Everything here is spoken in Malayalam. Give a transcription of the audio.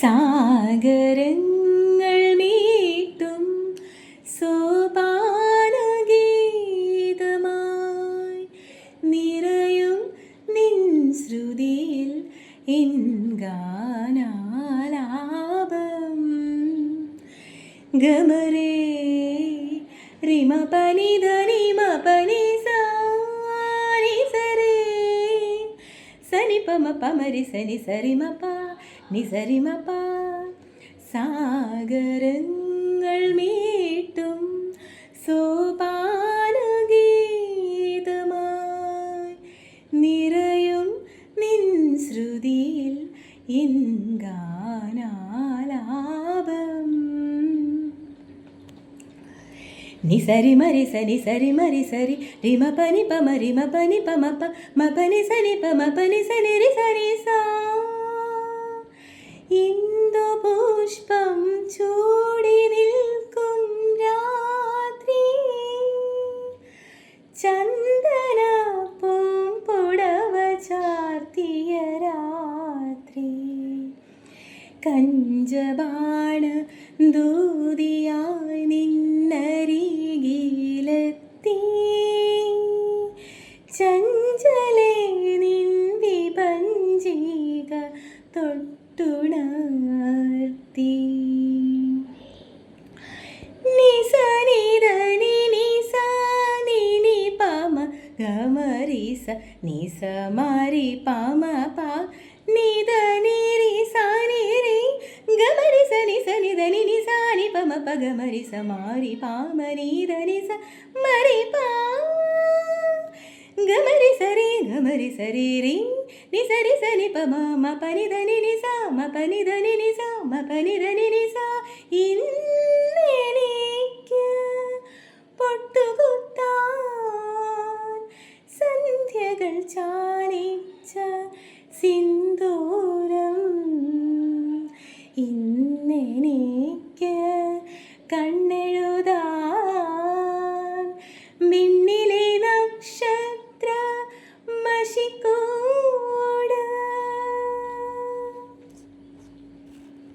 സാഗരങ്ങൾ മീട്ടും സോപാനഗീതമായി നിറയും നിൻ ശ്രുതിയിൽ എൻ ഗാനാലാപം. ഗമരേ റിമ പനി ധനി മ പനി സാരി സരേ സനി പമ പമരി സനി സരി മ പ നി സരി മ പ. സാഗരങ്ങൾ മീട്ടും സോപാനഗീതമായി നിറയും നിൻ ശ്രുതിയിൽ എൻ ഗാനാലാപം. നി സരി മരി സനി സരി മരി സരി രിമ പനി പമ രിമ പനി പമ പ മ പനി സനി പ മ പനി സനി രി സരി സാ. ഇന്ദു പുഷ്പം ചൂടി നിൽക്കും രാത്രി ചന്ദന പൂമ്പുടവ ചാർത്തിയ രാത്രി കഞ്ചബാണ ദൂതിയായി നിന്നരികിലെത്തി ചഞ്ചലേ നിൻ വിഭഞ്ചിക തൊട്ടുണർത്തി. നിസനിധ നിനിസ നിനി പമ ഗമരിസ നിസ മരി പമ പ നിധ നിരി സനിരി ഗമരിസ നിസ നിധ നിനി സാനി പമ പ ഗമരിസ മാരി പാമ നിധ നിസ മരി പാ ഗമരി സരി രി നി സരി സനി പ മ മ പനി ധ നി നി സ മ പനി ധ നി നി സ മ പനി ധ നി നി സ. ഇന്നെനിക്ക് പൊട്ടുകുത്താൻ സന്ധ്യകൾ ചാലിച്ച സിന്ദൂരം. ഇന്നെനിക്ക് കണ്ണെഴു